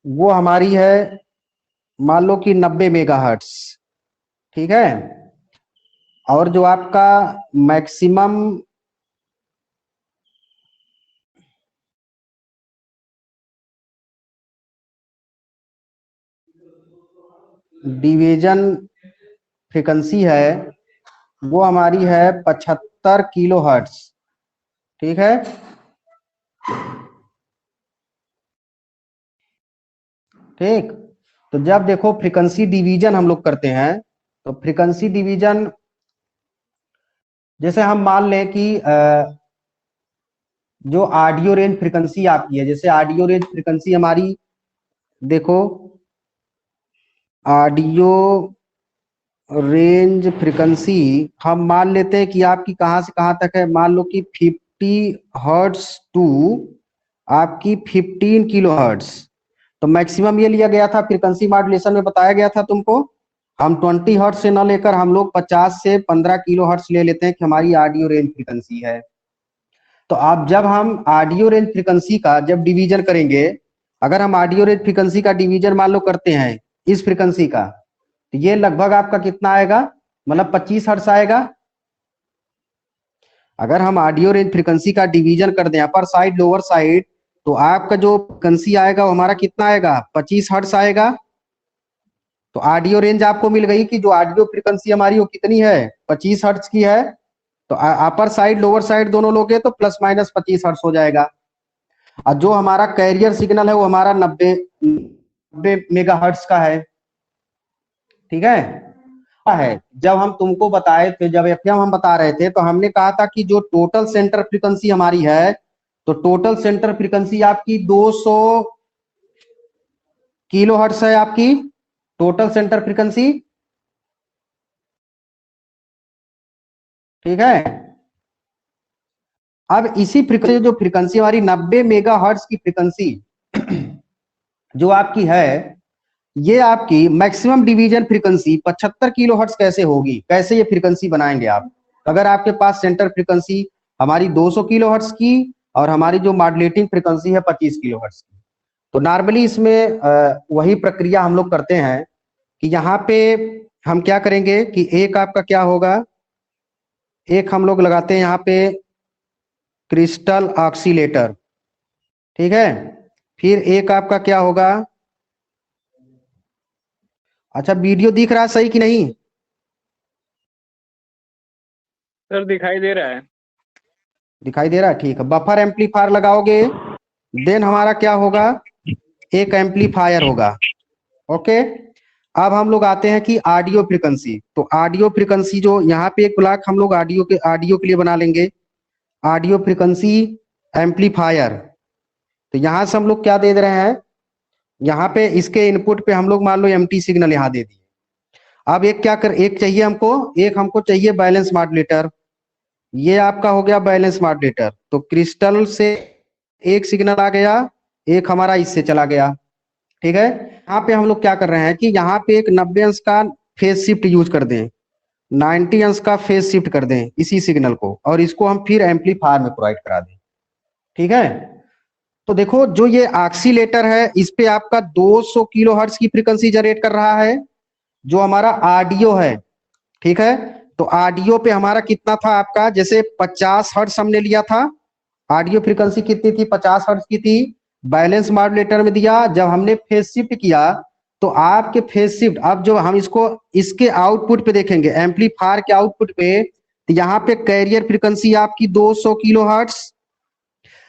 वो हमारी है मान लो कि 90 मेगाहर्ट्ज। ठीक है। और जो आपका मैक्सिमम डिवीजन फ्रीक्वेंसी है वो हमारी है 75 किलो हर्ट्ज। ठीक है। ठीक। तो जब देखो फ्रीक्वेंसी डिवीजन हम लोग करते हैं तो फ्रीक्वेंसी डिवीजन जैसे हम मान लें कि जो ऑडियो रेंज फ्रीक्वेंसी आपकी है, जैसे ऑडियो रेंज फ्रीक्वेंसी हमारी देखो ऑडियो रेंज फ्रीक्वेंसी हम मान लेते हैं कि आपकी कहां से कहां तक है। मान लो कि 50 हर्ट्ज टू आपकी 15 किलो हर्ट्ज। तो मैक्सिमम ये लिया गया था, फ्रीक्वेंसी मॉड्यूलेशन में बताया गया था तुमको। हम 20 हर्ट्ज से न लेकर हम लोग 50 से 15 किलो हर्ट्ज ले लेते हैं कि हमारी ऑडियो रेंज फ्रीक्वेंसी है। तो आप जब हम ऑडियो रेंज फ्रीक्वेंसी का जब डिवीजन करेंगे, अगर हम ऑडियो रेंज फ्रीक्वेंसी का डिवीजन मान लो करते हैं इस फ्रीक्वेंसी का, तो ये लगभग आपका कितना आएगा, मतलब 25 हर्ट्ज आएगा। अगर हम ऑडियो रेंज फ्रीक्वेंसी का डिवीजन कर दें अपर साइड लोअर साइड, तो आपका जो फ्रीक्वेंसी आएगा वो हमारा कितना आएगा, 25 हर्ट्ज आएगा। तो ऑडियो रेंज आपको मिल गई कि जो ऑडियो फ्रीक्वेंसी हमारी वो कितनी है, 25 हर्ट्ज की है। तो अपर साइड लोअर साइड दोनों लोगे तो प्लस माइनस 25 हर्ट्ज हो जाएगा। और जो हमारा कैरियर सिग्नल है वो हमारा 90 मेगाहर्ट्ज का है। ठीक है। जब हम तुमको बताए थे, जब एफएम हम बता रहे थे, तो हमने कहा था कि जो टोटल सेंटर फ्रीक्वेंसी हमारी है, तो टोटल सेंटर फ्रीक्वेंसी आपकी 200 किलो हर्ट्ज है आपकी टोटल सेंटर फ्रीक्वेंसी। ठीक है। अब इसी फ्रीक्वेंसी जो फ्रीक्वेंसी हमारी 90 मेगा हर्ट्ज की फ्रीक्वेंसी जो आपकी है, ये आपकी maximum division frequency 75 kilo hertz कैसे होगी, कैसे ये फ्रीक्वेंसी बनाएंगे आप। अगर आपके पास सेंटर फ्रीक्वेंसी हमारी 200 किलो हर्ट्ज की और हमारी जो मॉड्यूलेटिंग फ्रीक्वेंसी है 25 किलो हर्ट्ज की, तो नॉर्मली इसमें वही प्रक्रिया हम लोग करते हैं कि यहाँ पे हम क्या करेंगे कि एक आपका क्या होगा, एक हम लोग लगाते हैं यहाँ पे क्रिस्टल ऑक्सीलेटर। ठीक है। फिर एक आपका क्या होगा, अच्छा वीडियो दिख रहा है सही कि नहीं। सर दिखाई दे रहा है। दिखाई दे रहा है, ठीक है। बफर एम्पलीफायर लगाओगे, देन हमारा क्या होगा, एक एम्पलीफायर होगा। ओके। अब हम लोग आते हैं कि ऑडियो फ्रीक्वेंसी। तो ऑडियो फ्रीक्वेंसी जो यहाँ पे एक ब्लॉक हम लोग ऑडियो के लिए बना लेंगे, ऑडियो फ्रीक्वेंसी एम्पलीफायर। तो यहाँ से हम लोग क्या दे रहे हैं, यहाँ पे इसके इनपुट पे हम लोग मान लो एमटी सिग्नल यहाँ दे दिए। अब एक चाहिए हमको, एक हमको चाहिए बैलेंस मॉड्यूलेटर। ये आपका हो गया बैलेंस मॉड्यूलेटर। तो क्रिस्टल से एक सिग्नल आ गया, एक हमारा इससे चला गया। ठीक है। यहाँ पे हम लोग क्या कर रहे हैं कि यहाँ पे एक 90 अंश का फेज शिफ्ट यूज कर दें, 90 अंश का फेज शिफ्ट कर दें इसी सिग्नल को, और इसको हम फिर एम्पलीफायर में प्रोवाइड करा दें। ठीक है। तो देखो जो ये ऑक्सीलेटर है इस पे आपका 200 किलो हर्ट्ज की फ्रीक्वेंसी जनरेट कर रहा है, जो हमारा ऑडियो है। ठीक है। तो ऑडियो पे हमारा कितना था आपका, जैसे 50 हर्ट्ज हमने लिया था, ऑडियो फ्रीक्वेंसी कितनी थी, 50 हर्ट्ज की थी। बैलेंस मॉड्यूलेटर में दिया, जब हमने फेज शिफ्ट किया तो आपके फेज शिफ्ट, अब जो हम इसको इसके आउटपुट पे देखेंगे एम्पलीफायर के आउटपुट पे, तो यहाँ पे कैरियर फ्रीक्वेंसी आपकी 200 किलो हर्ट्ज।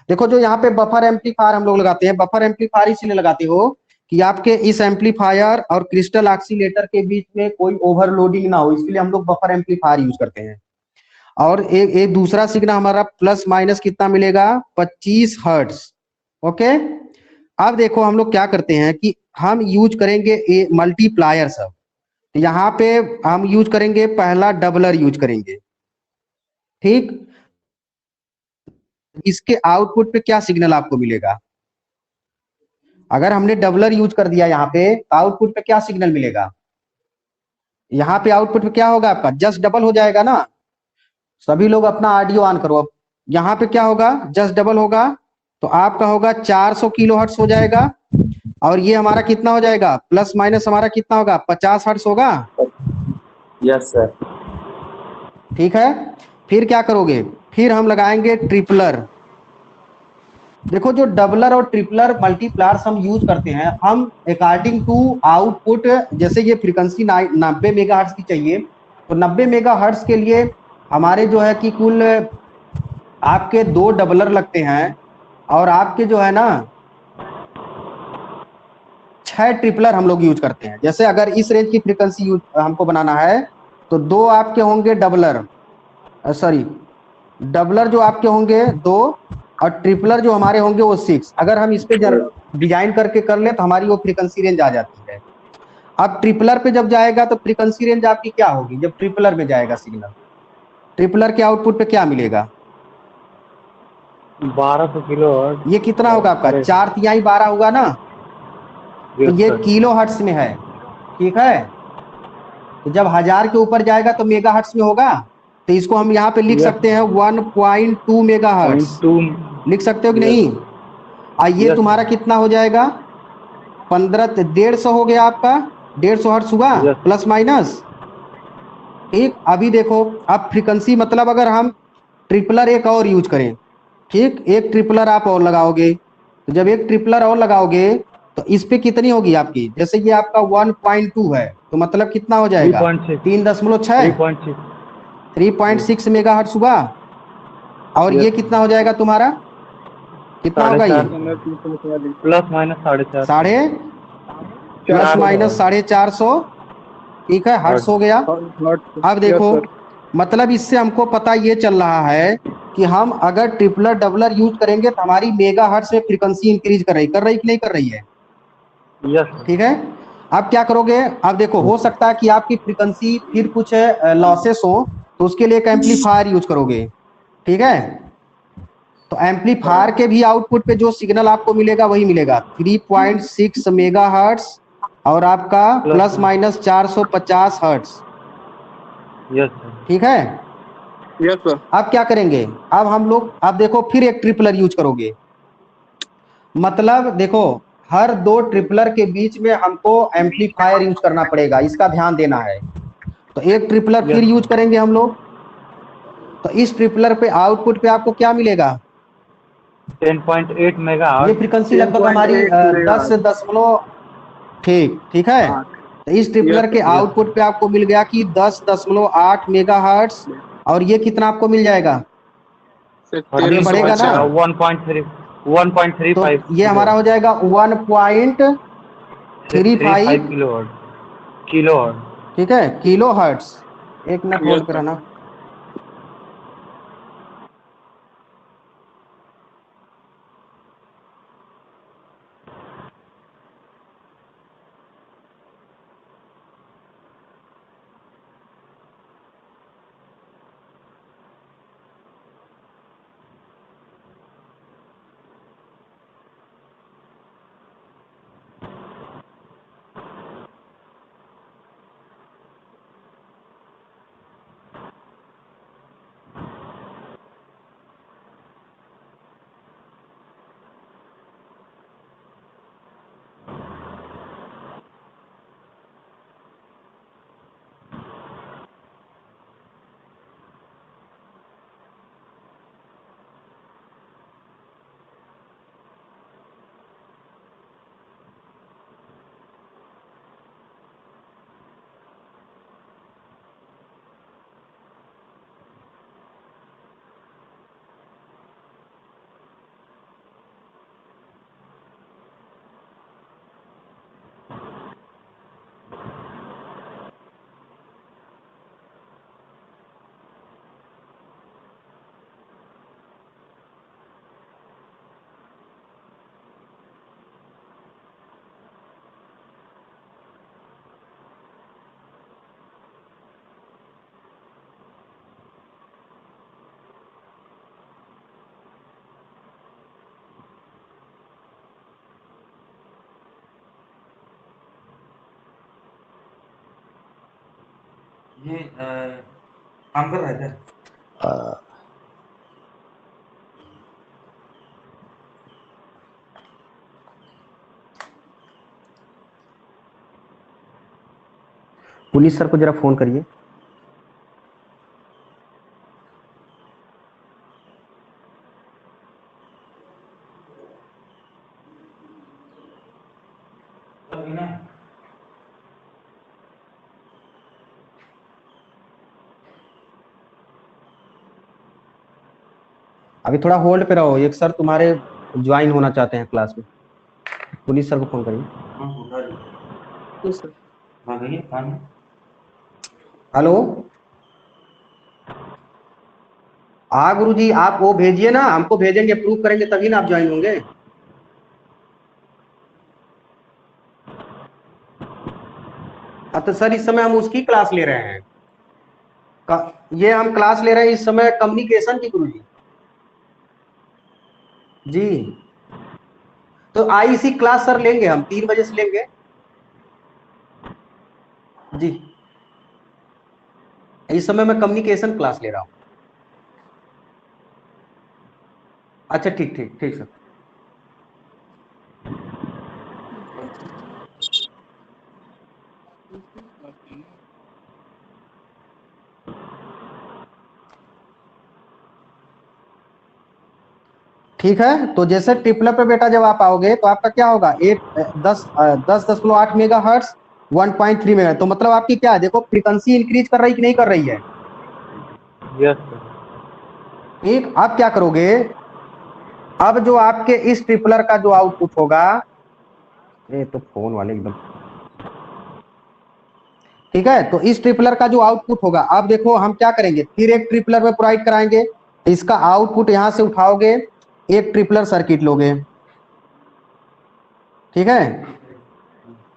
देखो जो यहाँ पे बफर एम्पलीफायर हम लोग लगाते हैं, बफर एम्पलीफायर इसलिए लगाते हो कि आपके इस एम्पलीफायर और क्रिस्टल ऑक्सीलेटर के बीच में कोई ओवरलोडिंग ना हो, इसलिए हम लोग बफर एम्पलीफायर यूज करते हैं। और एक दूसरा सिग्नल हमारा प्लस माइनस कितना मिलेगा, 25 हर्ट्ज। ओके। अब देखो हम लोग क्या करते हैं कि हम यूज करेंगे मल्टीप्लायर सब। तो यहाँ पे हम यूज करेंगे पहला डबलर यूज करेंगे। ठीक। इसके आउटपुट पे क्या सिग्नल आपको मिलेगा, अगर हमने डबलर यूज कर दिया यहाँ पे, आउटपुट पे क्या सिग्नल मिलेगा, यहाँ पे आउटपुट पे क्या होगा आपका, जस्ट डबल हो जाएगा ना। सभी लोग अपना ऑडियो ऑन करो। अब यहाँ पे क्या होगा, जस्ट डबल होगा। तो आपका होगा 400 किलो हर्ट्ज हो जाएगा। और ये हमारा कितना हो जाएगा, प्लस माइनस हमारा कितना होगा, 50 हर्ट्ज होगा। Yes sir. ठीक है, फिर क्या करोगे, फिर हम लगाएंगे ट्रिपलर। देखो जो डबलर और ट्रिपलर मल्टीप्लायर्स हम यूज करते हैं, हम अकॉर्डिंग टू आउटपुट, जैसे ये फ्रीक्वेंसी 90 मेगाहर्ट्ज की चाहिए, तो 90 मेगाहर्ट्ज के लिए हमारे जो है कि कुल आपके 2 डबलर लगते हैं, और आपके जो है ना 6 ट्रिपलर हम लोग यूज करते हैं। जैसे अगर इस रेंज की फ्रीक्वेंसी यूज हमको बनाना है, तो 2 आपके होंगे डबलर, सॉरी डबलर जो आपके होंगे 2, और ट्रिपलर जो हमारे होंगे वो 6। अगर हम इस पे डिजाइन करके कर ले तो हमारी वो फ्रीक्वेंसी रेंज आ जाती है। अब ट्रिपलर पे जब जाएगा तो फ्रीक्वेंसी रेंज आपकी क्या होगी, जब ट्रिपलर में जाएगा सिग्नल, ट्रिपलर के आउटपुट पे क्या मिलेगा, 1200 किलो हर्ट्ज। ये कितना होगा आपका, 4×12 होगा ना, तो ये किलो हर्ट्ज में है। ठीक है, तो जब 1000 के ऊपर जाएगा तो मेगा हर्ट्ज में होगा, तो इसको हम यहाँ पे लिख सकते हैं 1.2 मेगा हर्ट्ज, 0.2। लिख सकते हो कि नहीं। ये तुम्हारा कितना हो जाएगा, 150 हो गया आपका, 150 हर्ट्ज हुआ, प्लस माइनस। ठीक, अभी देखो, अब फ्रीक्वेंसी मतलब अगर हम ट्रिपलर एक और यूज करें, ठीक, एक ट्रिपलर आप और लगाओगे, तो जब एक ट्रिपलर और लगाओगे तो इस पे कितनी होगी आपकी, जैसे ये आपका 1.2 है, तो मतलब कितना हो जाएगा, 3.6, 3.6 मेगा हर्ट्ज हुआ। और ये कितना हो जाएगा तुम्हारा, कितना होगा ये, प्लस माइनस 4.5। साढ़े प्लस माइनस 450। ठीक है, हर्ट्ज हो गया। अब देखो, मतलब इससे हमको पता ये चल रहा है कि हम अगर ट्रिपलर डबलर यूज करेंगे तो हमारी मेगा हर्ट्ज में फ्रीक्वेंसी इंक्रीज कर रही कि नहीं कर रही है। यस। ठीक है, अब क्या करोगे, अब देखो हो सकता है कि आपकी फ्रीक्वेंसी फिर कुछ लॉसेस हो, तो उसके लिए एक एम्पलीफायर यूज करोगे। ठीक है, तो एम्पलीफायर के भी आउटपुट पे जो सिग्नल आपको मिलेगा वही मिलेगा, 3.6 मेगा हर्ट्ज और आपका प्लस माइनस 450 हर्ट्ज। यस। ठीक है, यस सर। अब क्या करेंगे, अब हम लोग, अब देखो फिर एक ट्रिपलर यूज करोगे, मतलब देखो हर 2 ट्रिपलर के बीच में हमको एम्पलीफायर यूज करना पड़ेगा, इसका ध्यान देना है। तो एक ट्रिपलर फिर यूज करेंगे हम लोग, तो इस ट्रिपलर पे आउटपुट पे आपको क्या मिलेगा, 10.8 मेगा ये हर्ट्ज। फ्रीक्वेंसी लगभग हमारी 10 दशमलव, ठीक ठीक है। तो इस ट्रिपलर के आउटपुट पे आपको मिल गया कि 10.8 मेगा हर्ट्ज, और ये कितना आपको मिल जाएगा, ये बढ़ेगा ना, 1.3 तो 1.35 ये हमारा हो जाएगा 1.35 किलो हर्ट्ज। Kilo hertz. ठीक है, किलो हर्ट्ज। एक मिनट होल्ड पे रहना। ये काम कर रहा है क्या? पुलिस सर को जरा फोन करिए। अभी ना अभी थोड़ा होल्ड पे रहो, एक सर तुम्हारे ज्वाइन होना चाहते हैं क्लास में। पुलिस सर को फोन करिए। हाँ उठा ली। हाँ कहिए कौन है? हेलो, हाँ गुरुजी, आप वो भेजिए ना, हमको भेजेंगे, प्रूफ करेंगे तभी ना आप ज्वाइन होंगे। अब तो सर इस समय हम उसकी क्लास ले रहे हैं, ये हम क्लास ले रहे हैं इस समय कम्युनिकेशन की गुरुजी। जी, तो आईसी क्लास सर लेंगे हम 3 बजे से लेंगे जी। इस समय मैं कम्युनिकेशन क्लास ले रहा हूँ। अच्छा ठीक ठीक ठीक सर। ठीक है, तो जैसे ट्रिपलर पे बेटा जब आप आओगे तो आपका क्या होगा, 10.8 मेगा हर्ट्स 1.3 मेगा, तो मतलब आपकी क्या है, देखो फ्रीक्वेंसी इंक्रीज कर रही कि नहीं कर रही है। Yes sir. ठीक, अब क्या करोगे, अब जो आपके इस ट्रिपलर का जो आउटपुट होगा, ये तो फोन वाले एकदम, ठीक है, तो इस ट्रिपलर का जो आउटपुट होगा, अब देखो हम क्या करेंगे, फिर एक ट्रिपलर में प्रोवाइड कराएंगे, इसका आउटपुट यहां से उठाओगे, एक ट्रिपलर सर्किट लोगे, ठीक है,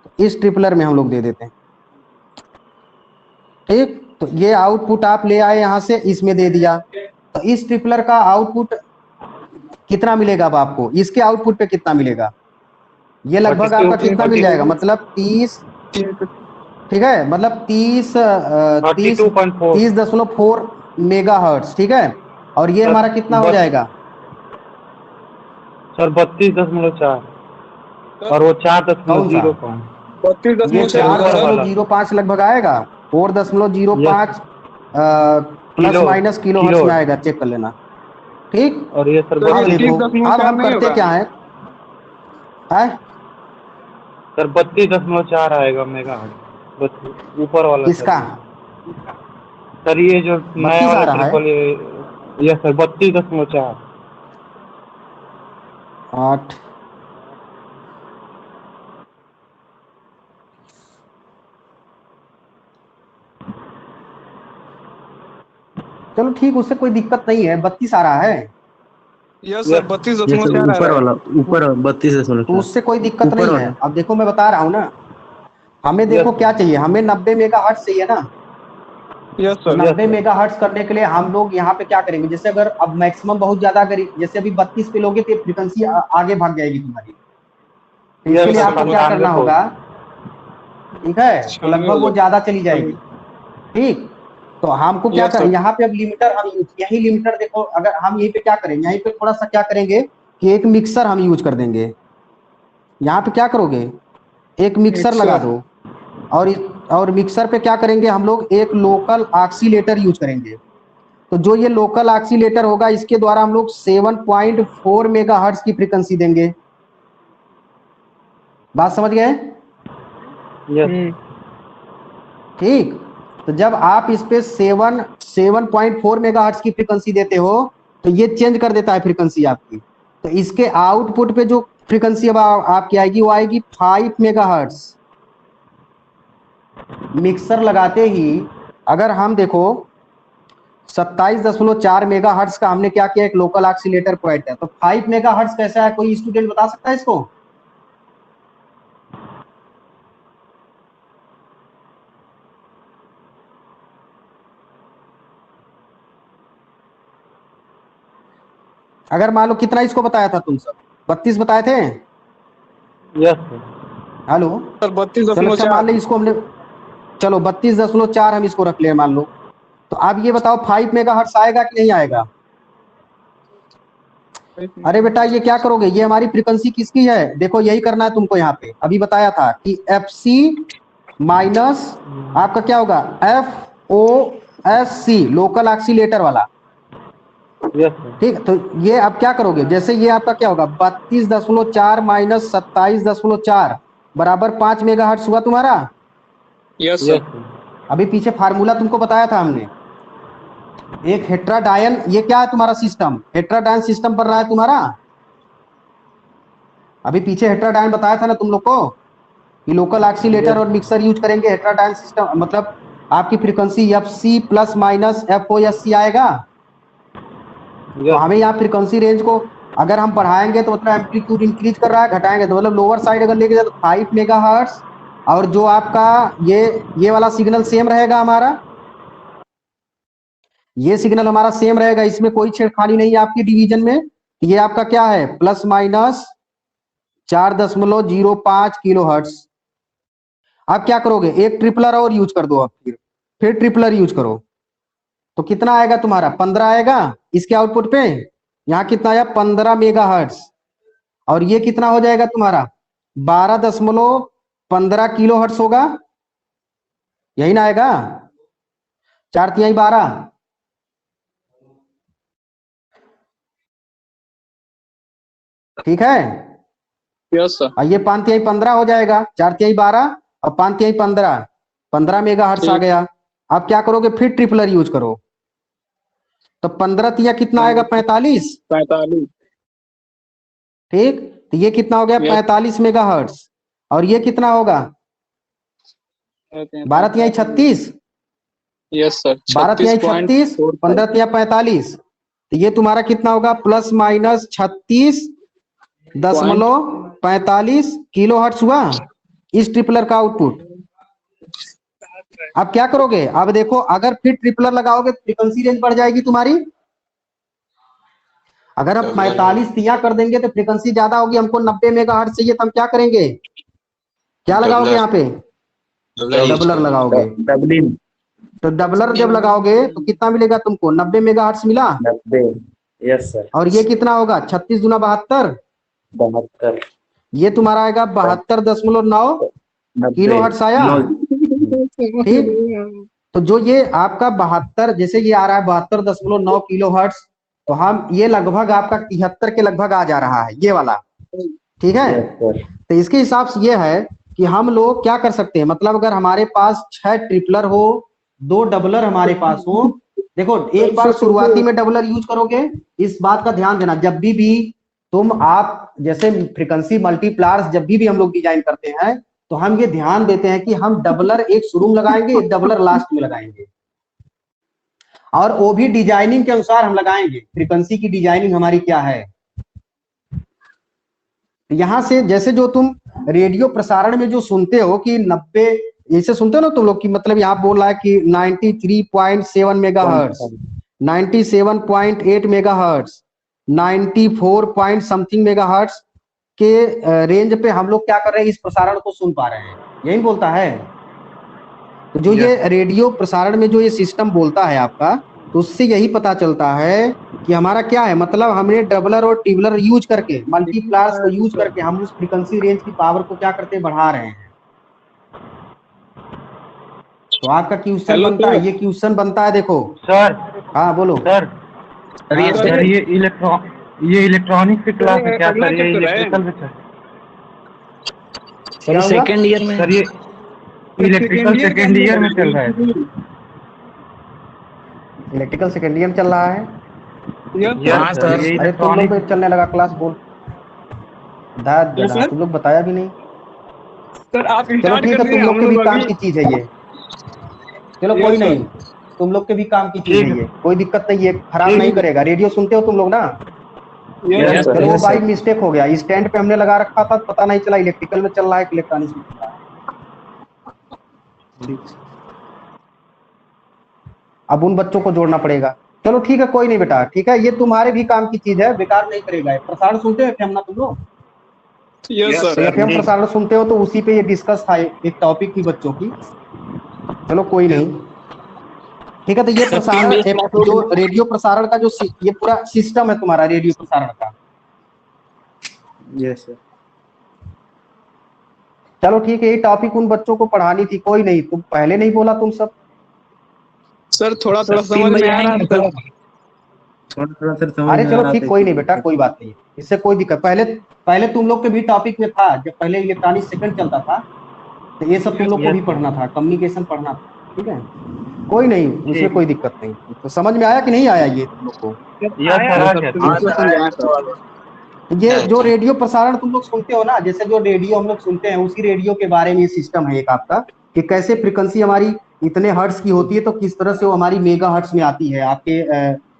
तो इस ट्रिपलर में हम लोग दे देते हैं। ठीक, तो ये आउटपुट आप ले आए यहां से, इसमें दे दिया, तो इस ट्रिपलर का आउटपुट कितना मिलेगा अब आपको, इसके आउटपुट पे कितना मिलेगा, ये लगभग आपका कितना मिल जाएगा, मतलब 30, ठीक है, मतलब 32.4 30.4 मेगा हर्ट्स, ठीक है, और ये हमारा कितना हो जाएगा सर 32.4 और वो 4.05। 4.05 लगभग आएगा, 4.05 plus kilo minus kilo hertz में आएगा, चेक कर लेना। ठीक, और ये सर अब देखो, अब हम करते क्या है, सर 32.4 आएगा मेगा बस ऊपर वाला किसका सर ये जो नया 32 आ वाला रहा है, ट्रिपल ये सर 32.4। 8, चलो ठीक, उससे कोई दिक्कत नहीं है, 32 आ रहा है, यस सर, 32.4 आ ऊपर रहा है। वाला, ऊपर 32.4 तो उससे कोई दिक्कत ऊपर नहीं है। वाला। अब देखो मैं बता रहा हूँ ना, हमें देखो क्या चाहिए, हमें 90 मेगा हर्ट्ज चाहिए ना, यस तो सर। 90 मेगा हर्ट्ज करने के लिए हम लोग यहाँ पे क्या करेंगे, जैसे अगर अब मैक्सिमम बहुत ज्यादा, अगर जैसे अभी 32 पे लोगे तो फ्रीक्वेंसी आगे भाग जाएगी तुम्हारी, तो इसके लिए आपको क्या करना होगा, ठीक है, तो 96 हो लगभग वो जाए। ज्यादा चली जाएगी। ठीक, तो हमको क्या यस करें, सर। यहाँ पे अब लिमिटर हम यही लिमिटर देखो, अगर हम यहीं पे क्या करेंगे, यहीं पे थोड़ा सा क्या करेंगे कि एक मिक्सर हम यूज कर देंगे, यहाँ पे क्या करोगे, एक मिक्सर लगा मिक्सर। दो, और और मिक्सर पे क्या करेंगे हम लोग, एक लोकल ऑक्सीलेटर यूज करेंगे, तो जो ये लोकल ऑक्सीलेटर होगा, इसके द्वारा हम लोग 7.4 मेगा हर्ट्ज की फ्रीक्वेंसी देंगे। बात समझ गए, ठीक, तो जब आप इस पे 7.4 मेगा हर्ट्ज की फ्रीक्वेंसी देते हो, तो ये चेंज कर देता है फ्रीक्वेंसी आपकी, तो इसके आउटपुट पे जो फ्रीक्वेंसी अब आपकी आएगी, वो आएगी 5 मेगा हर्ट्ज। मिक्सर लगाते ही अगर हम देखो 27.4 मेगा हर्ट्ज का हमने क्या किया, एक लोकल ऑक्सीलेटर प्रोवाइड किया, तो 5 मेगा हर्ट्ज कैसा है, कोई स्टूडेंट बता सकता है इसको, अगर मान लो कितना इसको बताया था तुम सब, 32 बताए थे, यस सर। हेलो, सर चलो अच्छा मान 32.4। लो इसको हमने, चलो 32.4 हम इसको रख ले मान लो, तो अब ये बताओ 5 मेगा हर्ट्ज आएगा कि नहीं आएगा। अरे बेटा ये क्या करोगे, ये हमारी फ्रीक्वेंसी किसकी है, देखो यही करना है तुमको, यहाँ पे अभी बताया था कि FC माइनस आपका क्या होगा FOSC लोकल ऑक्सीलेटर वाला। Yes sir. ठीक, तो ये आप क्या करोगे, जैसे ये आपका क्या होगा 32.4 माइनस 27.4 बराबर 5 मेगाहर्ट्ज हुआ तुम्हारा। Yes yes sir. सर। अभी पीछे फार्मूला तुमको बताया था हमने, एक हेट्राडायन, ये क्या है तुम्हारा सिस्टम, हेट्राडायन सिस्टम बन रहा है तुम्हारा। अभी पीछे हेट्राडायन बताया था ना तुम लोग को कि लोकल ऑक्सीलेटर और मिक्सर यूज करेंगे, हेट्राडायन सिस्टम मतलब आपकी frequency FC plus minus FOSC आएगा। तो हमें यहाँ फ्रीक्वेंसी रेंज को अगर हम बढ़ाएंगे तो मतलब एम्पलीट्यूड इंक्रीज कर रहा है, घटाएंगे तो मतलब लोअर साइड अगर लेके जाए तो 5 मेगाहर्ट्ज, और जो आपका ये वाला सिग्नल सेम रहेगा हमारा, ये सिग्नल हमारा सेम रहेगा, इसमें कोई छेड़खानी नहीं है आपकी डिवीजन में। ये आपका क्या है प्लस माइनस 4.05 किलो हर्ट्ज। अब क्या करोगे, एक ट्रिपलर और यूज कर दो, अब फिर ट्रिपलर यूज करो तो कितना आएगा तुम्हारा 15 आएगा इसके आउटपुट पे। यहाँ कितना आया 15 मेगाहर्ट्ज, और ये कितना हो जाएगा तुम्हारा 12.15 किलो हर्ट्ज होगा, यही ना आएगा, 4×3=12। ठीक है, यस सर। और ये 5×3=15 हो जाएगा, 4×3=12 और 5×3=15, 15 मेगाहर्ट्ज आ ठीक। गया। अब क्या करोगे, फिर ट्रिपलर यूज करो तो 15×3 कितना आएगा 45। 45। ठीक, तो ये कितना हो गया यस 45 मेगाहर्ट्ज, और ये कितना होगा 12×3=36, यस सर। 12×3=36, 36.45। 15×3=45, तो ये तुम्हारा कितना होगा प्लस माइनस 36.45 किलो हर्ट्ज हुआ इस ट्रिपलर का आउटपुट। अब क्या करोगे, अब देखो अगर फिर ट्रिपलर लगाओगे तो फ्रीक्वेंसी रेंज बढ़ जाएगी तुम्हारी। अगर हम 45 कर देंगे तो फ्रीक्वेंसी ज्यादा होगी, हमको 90 मेगाहर्ट्ज चाहिए, तो हम क्या करेंगे, क्या लगाओगे यहाँ पे डबलर लगाओगे। डबलिन तो डबलर जब लगाओगे तो कितना मिलेगा तुमको 90 मेगाहर्ट्ज मिला, 90। Yes sir. और ये कितना होगा 36 दूना 72, 72। ये तुम्हारा आएगा 72.9 किलो 90। हर्ट्ज आया। ठीक, तो जो ये आपका 72 जैसे ये आ रहा है 72.9 किलो हर्ट्ज, तो हम ये लगभग आपका 73 के लगभग आ जा रहा है ये वाला। ठीक है, यस सर। तो इसके हिसाब से ये है कि हम लोग क्या कर सकते हैं, मतलब अगर हमारे पास 6 ट्रिपलर हो, 2 डबलर हमारे पास हो, देखो एक बार शुरुआती में डबलर यूज करोगे, इस बात का ध्यान देना जब भी तुम आप जैसे फ्रीक्वेंसी मल्टीप्लायर्स जब भी हम लोग डिजाइन करते हैं तो हम ये ध्यान देते हैं कि हम डबलर एक शुरू में लगाएंगे, एक डबलर लास्ट में लगाएंगे, और वो भी डिजाइनिंग के अनुसार हम लगाएंगे, फ्रीक्वेंसी की डिजाइनिंग हमारी क्या है। यहां से जैसे जो तुम रेडियो प्रसारण में जो सुनते हो कि 90 ऐसे सुनते हो ना तुम लोग की, मतलब यहाँ बोल रहा है कि 93.7 megahertz, 97.8 megahertz, 94 point something megahertz के रेंज पे हम लोग क्या कर रहे हैं, इस प्रसारण को सुन पा रहे हैं, यही बोलता है। तो जो ये रेडियो प्रसारण में जो ये सिस्टम बोलता है आपका, तो उससे यही पता चलता है कि हमारा क्या है, मतलब हमने डबलर और ट्रिपलर यूज करके, मल्टीप्लायर्स को यूज करके हम उस फ्रीक्वेंसी रेंज की पावर को क्या करते हैं, बढ़ा रहे हैं। तो आपका क्वेश्चन हेलो बनता है, सर। ये क्वेश्चन बनता है, देखो। सर। हाँ बोलो। सर। हाँ, सर ये इलेक्ट्रॉनिक की क्लास है क्या अगला सर, ये चैप्टर है। इलेक्ट्रिकल में सर? क्या हुआ? सेकेंड ईयर में। सर ये इलेक्ट्रिकल सेकेंड ईयर में चल रहा है। इलेक्ट्रिकल सेकेंड ईयर चल रहा है। हाँ सर। ये अरे तुम लोग इलेक्ट्रॉनिक। तो चलने लगा क्लास, बोल तो सर तुम लोग बताया भी नहीं। सर आप चलो स्टार्ट ठीक कर है, दिए, तुम लोग हम के भी लोग काम अभी। की चीज है ये, चलो Yes, कोई sir. नहीं, तुम लोग के भी काम की चीज ठीक है है। ये, कोई दिक्कत नहीं है, खराब ठीक नहीं है। करेगा। रेडियो सुनते हो तुम लोग ना? Yes sir. चलो वो बाई मिस्टेक हो गया, स्टैंड पे हमने लगा रखा था, पता नहीं चला इलेक्ट्रिकल में चल रहा है कि इलेक्ट्रॉनिक्स में चल रहा है। अब उन बच्चों को जोड़ना पड़ेगा। चलो ठीक है, कोई नहीं बेटा, ठीक है, ये तुम्हारे भी काम की चीज है, बेकार नहीं करेगा। प्रसारण सुनते हो एफएम ना तुम लोग? यस तो सर। एफएम प्रसारण सुनते हो तो उसी पे ये डिस्कस था, एक टॉपिक थी बच्चों की। चलो कोई नहीं, ठीक है, तो ये प्रसारण जो रेडियो प्रसारण का जो ये पूरा सिस्टम है तुम्हारा रेडियो प्रसारण का। Yes sir. चलो ठीक है, ये टॉपिक उन बच्चों को पढ़ानी थी, कोई नहीं, तुम पहले नहीं बोला तुम सब। सर थोड़ा थोड़ा समझ में आ रहा है सर। थोड़ा सर समझ अरे में आ चलो रहा ठीक, था कोई नहीं इसलिए। बेटा, कोई बात नहीं, इससे कोई दिक्कत, पहले पहले तुम लोग के भी टॉपिक में था, जब पहले इलेक्ट्रॉनिक सेकंड चलता था, तो ये सब तुम लोग को भी पढ़ना था, कम्युनिकेशन पढ़ना था, ठीक है, कोई नहीं, इसमें कोई दिक्कत नहीं। तो समझ में आया कि नहीं आया ये तुम लोग को? ये जो रेडियो प्रसारण तुम लोग सुनते हो ना, जैसे जो रेडियो हम लोग सुनते हैं, उसी रेडियो के बारे में सिस्टम है एक आपका, कि कैसे फ्रीक्वेंसी हमारी इतने हर्ट्ज की होती है, तो किस तरह से वो हमारी मेगा हर्ट्ज में आती है, आपके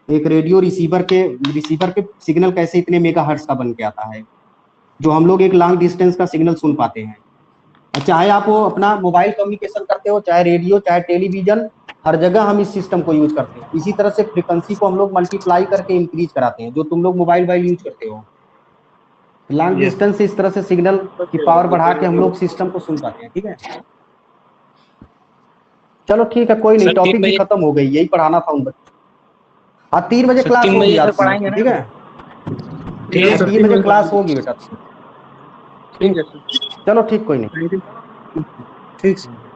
एक रेडियो रिसीवर पे सिग्नल कैसे इतने मेगा हर्ट्ज का बन के आता है, जो हम लोग एक लॉन्ग डिस्टेंस का सिग्नल सुन पाते हैं। चाहे आप वो अपना मोबाइल कम्युनिकेशन करते हो, चाहे रेडियो, चाहे टेलीविजन, हर जगह हम इस सिस्टम को यूज करते हैं। इसी तरह से फ्रीक्वेंसी को हम लोग मल्टीप्लाई करके इंक्रीज कराते हैं, जो तुम लोग मोबाइल यूज करते हो, लॉन्ग डिस्टेंस से इस तरह से सिग्नल की पावर बढ़ा के हम लोग सिस्टम को सुन पाते हैं, ठीक है। चलो ठीक है, कोई नहीं, टॉपिक भी खत्म हो गई, यही पढ़ाना था उन बच्चों। हाँ 3 बजे क्लास होगी आपकी, ठीक है, 3 बजे क्लास होगी बेटा, ठीक है सर। चलो ठीक, कोई नहीं। ठीक है।